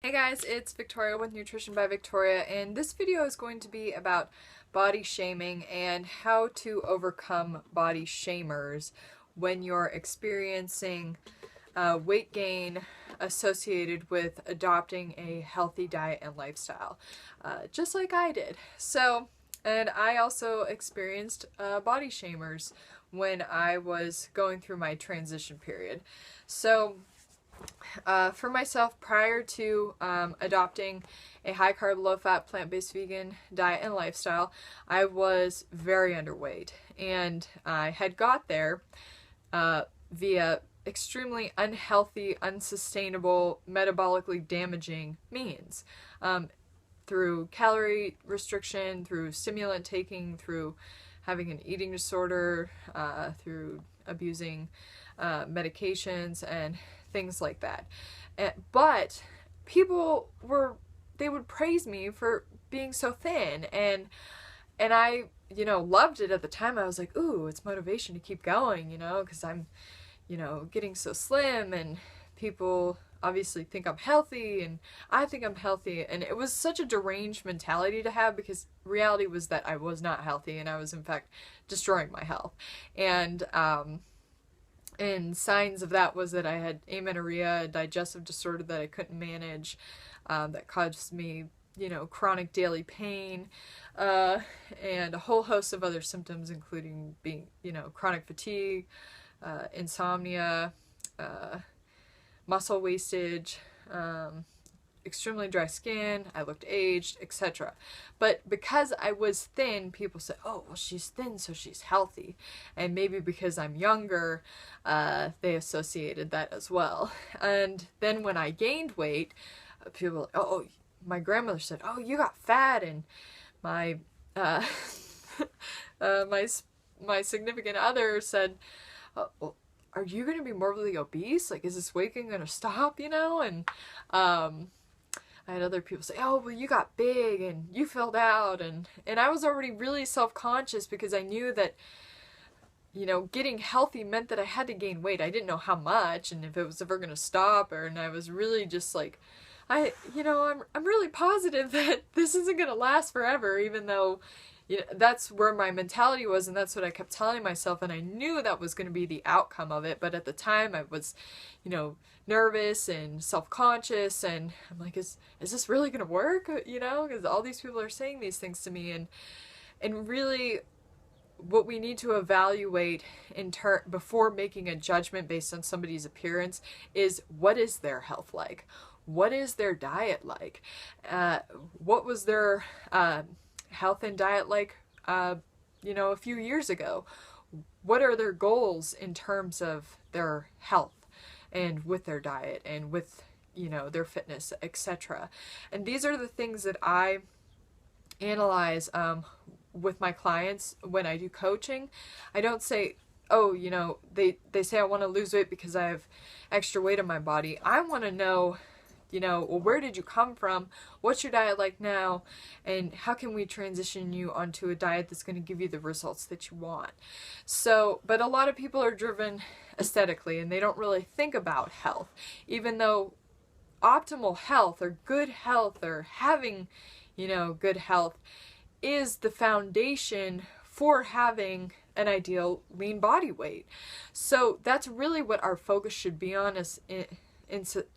Hey guys, it's Victoria with Nutrition by Victoria, and this video is going to be about body shaming and how to overcome body shamers when you're experiencing weight gain associated with adopting a healthy diet and lifestyle, just like I did. And I also experienced body shamers when I was going through my transition period. For myself, prior to adopting a high carb, low fat, plant based vegan diet and lifestyle, I was very underweight. And I had got there via extremely unhealthy, unsustainable, metabolically damaging means. Through calorie restriction, through stimulant taking, through having an eating disorder, through abusing medications and things like that. But people they would praise me for being so thin, and I, loved it at the time. I was like, ooh, it's motivation to keep going, because I'm, getting so slim, and people obviously think I'm healthy, and I think I'm healthy, and it was such a deranged mentality to have, because reality was that I was not healthy, and I was in fact destroying my health. And signs of that was that I had amenorrhea, a digestive disorder that I couldn't manage, that caused me, chronic daily pain, and a whole host of other symptoms, including being, chronic fatigue, insomnia, muscle wastage, extremely dry skin, I looked aged, etc. But because I was thin, people said, oh, well, she's thin, so she's healthy. And maybe because I'm younger, they associated that as well. And then when I gained weight, people were like, oh, my grandmother said, oh, you got fat, and my my significant other said, oh, well, are you going to be morbidly obese? Like, is this weight gain going to stop, And I had other people say, oh, well, you got big and you filled out. And I was already really self-conscious because I knew that, getting healthy meant that I had to gain weight. I didn't know how much and if it was ever going to stop, and I was really just like, I'm really positive that this isn't going to last forever, even though, that's where my mentality was, and that's what I kept telling myself, and I knew that was going to be the outcome of it. But at the time I was, nervous and self-conscious, and I'm like, is this really going to work? Because all these people are saying these things to me, and really what we need to evaluate before making a judgment based on somebody's appearance is, what is their health like? What is their diet like? What was their health and diet like, a few years ago? What are their goals in terms of their health and with their diet and with, their fitness, etc.? And these are the things that I analyze with my clients when I do coaching. I don't say, oh, they say I want to lose weight because I have extra weight in my body. I want to know, well, where did you come from? What's your diet like now? And how can we transition you onto a diet that's going to give you the results that you want? But a lot of people are driven aesthetically, and they don't really think about health, even though optimal health or good health or having, good health is the foundation for having an ideal lean body weight. So that's really what our focus should be on as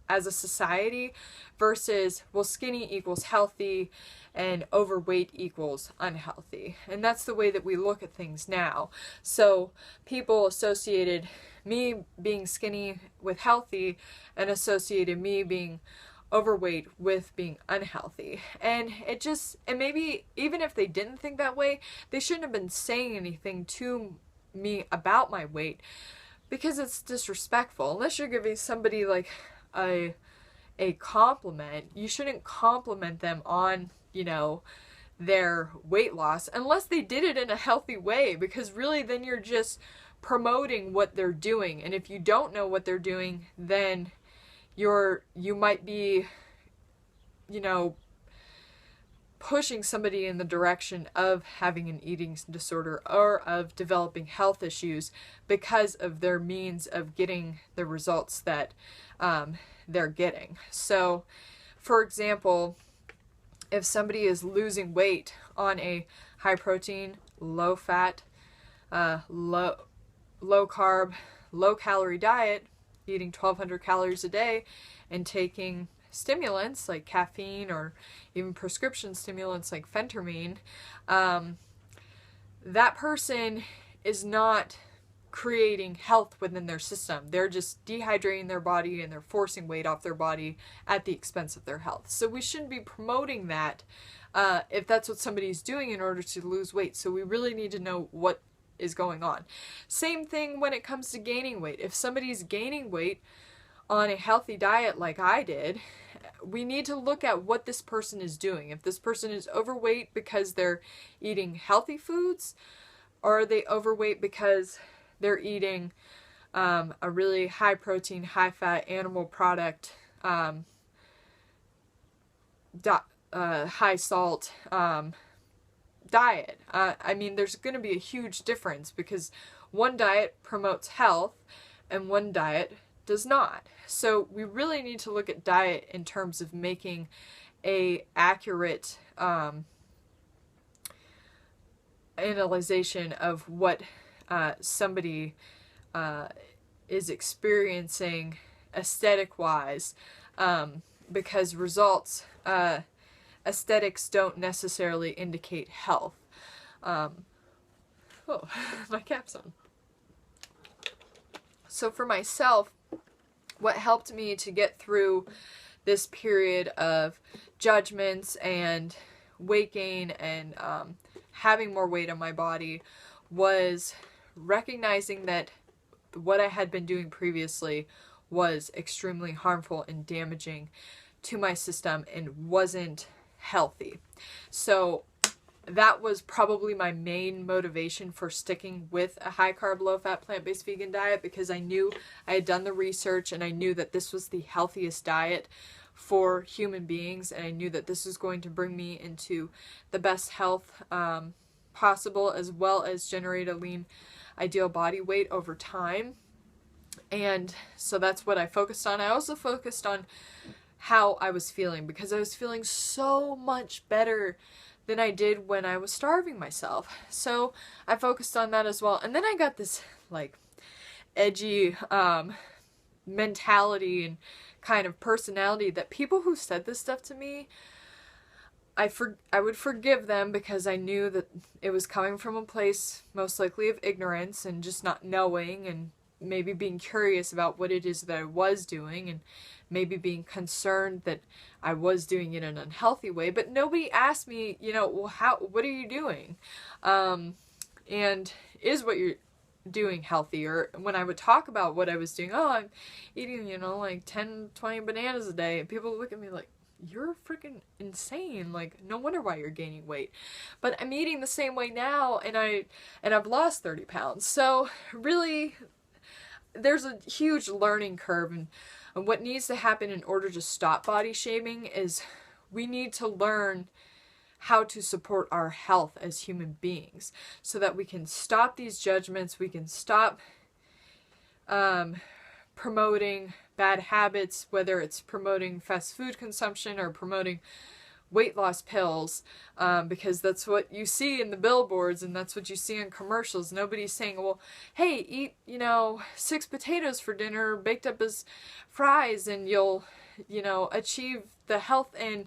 a society, versus, well, skinny equals healthy and overweight equals unhealthy. And that's the way that we look at things now. So people associated me being skinny with healthy, and associated me being overweight with being unhealthy. And maybe even if they didn't think that way, they shouldn't have been saying anything to me about my weight, because it's disrespectful. Unless you're giving somebody like a compliment, you shouldn't compliment them on, their weight loss, unless they did it in a healthy way, because really then you're just promoting what they're doing. And if you don't know what they're doing, then you might be, pushing somebody in the direction of having an eating disorder or of developing health issues because of their means of getting the results that they're getting. So for example, if somebody is losing weight on a high protein, low fat, low carb, low calorie diet, eating 1,200 calories a day and taking stimulants like caffeine or even prescription stimulants like phentermine, that person is not creating health within their system. They're just dehydrating their body and they're forcing weight off their body at the expense of their health. So we shouldn't be promoting that if that's what somebody's doing in order to lose weight. So we really need to know what is going on. Same thing when it comes to gaining weight. If somebody's gaining weight on a healthy diet like I did, we need to look at what this person is doing. If this person is overweight because they're eating healthy foods, or are they overweight because they're eating a really high protein, high fat animal product, high salt diet. I mean, there's going to be a huge difference because one diet promotes health and one diet does not. So we really need to look at diet in terms of making a accurate analyzation of what somebody is experiencing aesthetic-wise, because results, aesthetics don't necessarily indicate health. Oh, my cap's on. So for myself, what helped me to get through this period of judgments and weight gain and having more weight on my body was recognizing that what I had been doing previously was extremely harmful and damaging to my system and wasn't healthy. So that was probably my main motivation for sticking with a high carb, low fat, plant-based vegan diet, because I knew I had done the research and I knew that this was the healthiest diet for human beings, and I knew that this was going to bring me into the best health possible, as well as generate a lean ideal body weight over time. And so that's what I focused on. I also focused on how I was feeling, because I was feeling so much better than I did when I was starving myself. So I focused on that as well. And then I got this like edgy mentality and kind of personality that people who said this stuff to me, I would forgive them, because I knew that it was coming from a place most likely of ignorance and just not knowing, and maybe being curious about what it is that I was doing, and maybe being concerned that I was doing it in an unhealthy way. But nobody asked me, you know, well, what are you doing? And is what you're doing healthy? Or when I would talk about what I was doing, oh, I'm eating, you know, like 10, 20 bananas a day, and people look at me like, you're freaking insane. Like, no wonder why you're gaining weight. But I'm eating the same way now, and I've lost 30 pounds. So really, there's a huge learning curve, and what needs to happen in order to stop body shaming is we need to learn how to support our health as human beings, so that we can stop these judgments, we can stop promoting bad habits, whether it's promoting fast food consumption or promoting weight loss pills, because that's what you see in the billboards and that's what you see in commercials. Nobody's saying, well, hey, eat, you know, 6 potatoes for dinner baked up as fries and you'll, you know, achieve the health and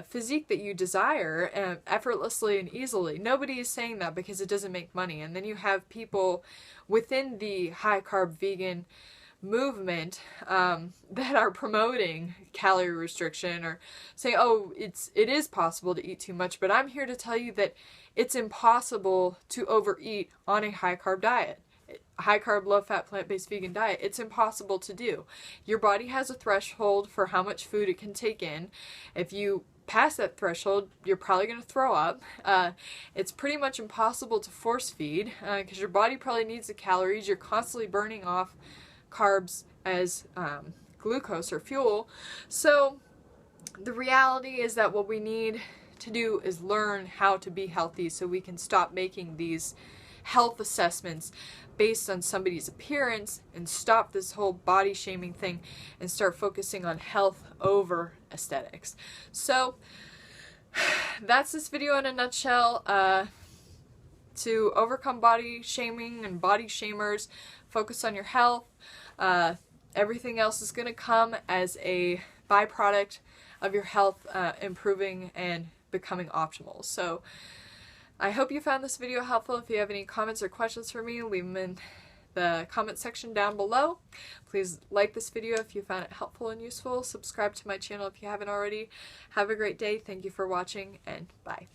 physique that you desire effortlessly and easily. Nobody is saying that, because it doesn't make money. And then you have people within the high carb vegan movement that are promoting calorie restriction or saying, oh, it is possible to eat too much. But I'm here to tell you that it's impossible to overeat on a high carb diet. High carb, low fat, plant-based vegan diet. It's impossible to do. Your body has a threshold for how much food it can take in. If you pass that threshold, you're probably going to throw up. It's pretty much impossible to force feed, because your body probably needs the calories. You're constantly burning off carbs as glucose or fuel. So the reality is that what we need to do is learn how to be healthy, so we can stop making these health assessments based on somebody's appearance and stop this whole body shaming thing and start focusing on health over aesthetics. So that's this video in a nutshell. To overcome body shaming and body shamers, focus on your health. Everything else is going to come as a byproduct of your health improving and becoming optimal. So I hope you found this video helpful. If you have any comments or questions for me, leave them in the comment section down below. Please like this video if you found it helpful and useful. Subscribe to my channel if you haven't already. Have a great day. Thank you for watching, and bye.